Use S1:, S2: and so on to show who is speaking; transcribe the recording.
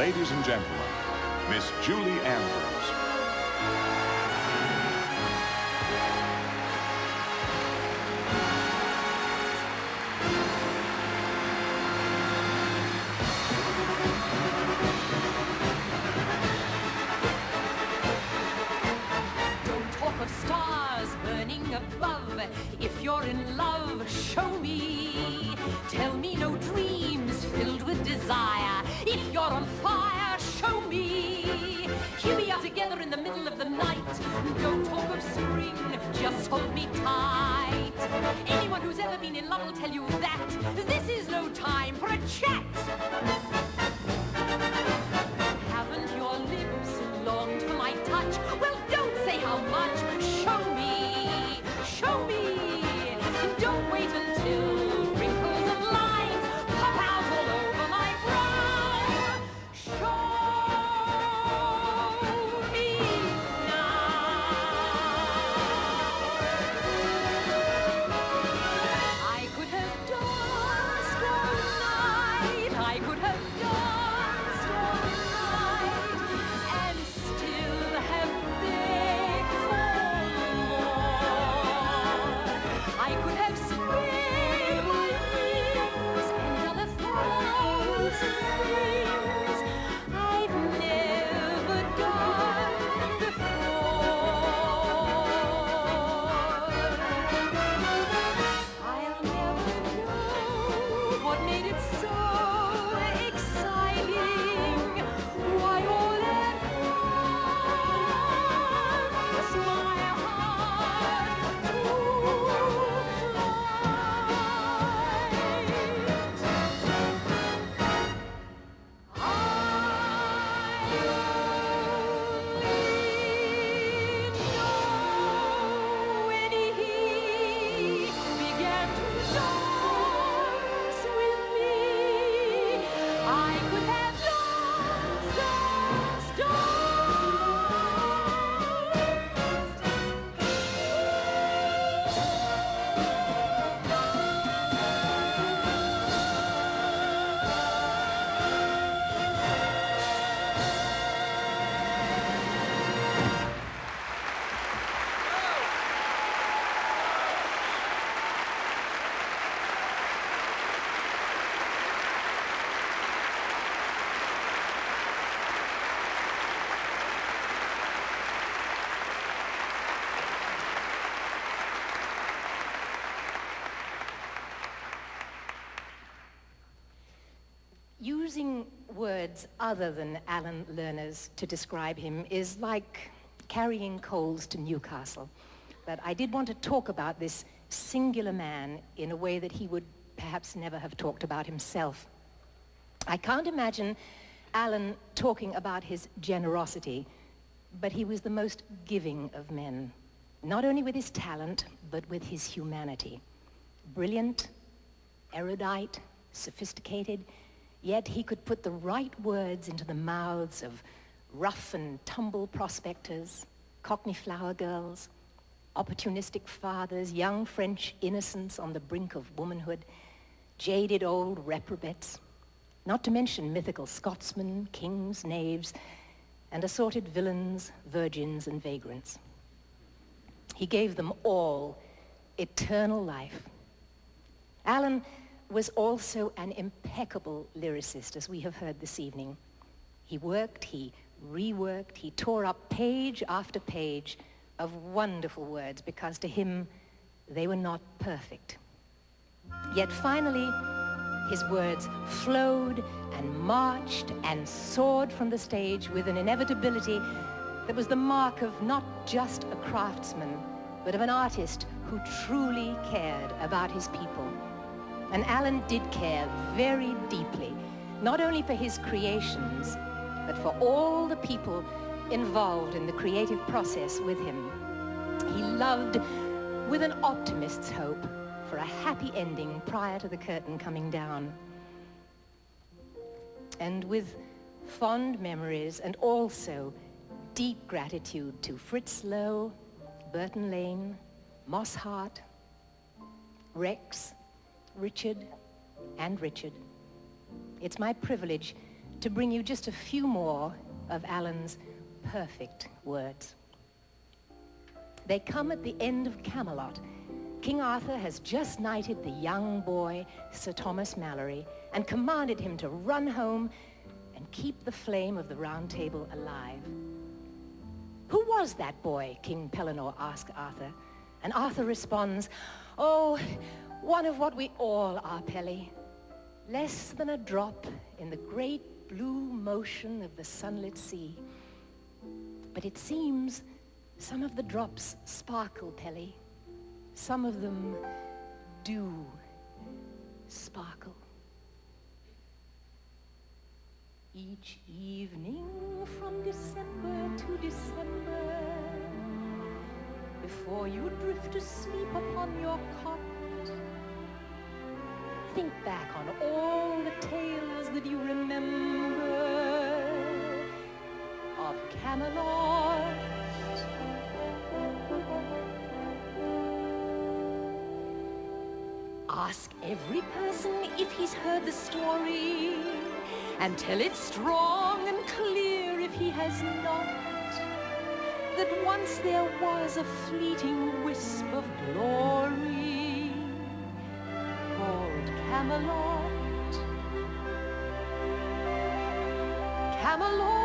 S1: Ladies and gentlemen, Miss Julie Andrews.
S2: Don't talk of stars burning above. If you're in love, show me. Tell me no dreams filled with desire. If you're on fire, show me. Here we are together in the middle of the night. Don't talk of spring, just hold me tight. Anyone who's ever been in love will tell you that this is no time for a chat. Haven't your lips longed for my touch? Well, don't say how much. Show me, show me. Don't wait until wrinkles and lines pop out all over my brow. Show me now. I could have danced all night. I could have danced all night and still have begged for more. I could have spread my wings and done 1,000 things I've never done before. I'll never know what made it so exciting. Why all at once my heart took when he began to dance with me. I could have danced, danced, Using words other than Alan Lerner's to describe him is like carrying coals to Newcastle. But I did want to talk about this singular man in a way that he would perhaps never have talked about himself. I can't imagine Alan talking about his generosity, but he was the most giving of men, not only with his talent, but with his humanity. Brilliant, erudite, sophisticated, yet he could put the right words into the mouths of rough and tumble prospectors, Cockney flower girls, opportunistic fathers, young French innocents on the brink of womanhood, jaded old reprobates, not to mention mythical Scotsmen, kings, knaves, and assorted villains, virgins, and vagrants. He gave them all eternal life. Alan was also an impeccable lyricist, as we have heard this evening. He worked, he reworked, he tore up page after page of wonderful words because to him they were not perfect. Yet finally, his words flowed and marched and soared from the stage with an inevitability that was the mark of not just a craftsman, but of an artist who truly cared about his people. And Alan did care very deeply, not only for his creations, but for all the people involved in the creative process with him. He loved with an optimist's hope for a happy ending prior to the curtain coming down. And with fond memories and also deep gratitude to Fritz Lowe, Burton Lane, Moss Hart, Rex, Richard, and Richard. It's my privilege to bring you just a few more of Alan's perfect words. They come at the end of Camelot. King Arthur has just knighted the young boy, Sir Thomas Malory, and commanded him to run home and keep the flame of the Round Table alive. Who was that boy? King Pellinore asked Arthur. And Arthur responds, "Oh, one of what we all are, Pelly. Less than a drop in the great blue motion of the sunlit sea. But it seems some of the drops sparkle, Pelly. Some of them do sparkle." Each evening from December to December, before you drift asleep upon your cot, think back on all the tales that you remember of Camelot. Ask every person if he's heard the story, and tell it strong and clear if he has not, that once there was a fleeting wisp of glory called Camelot. Camelot.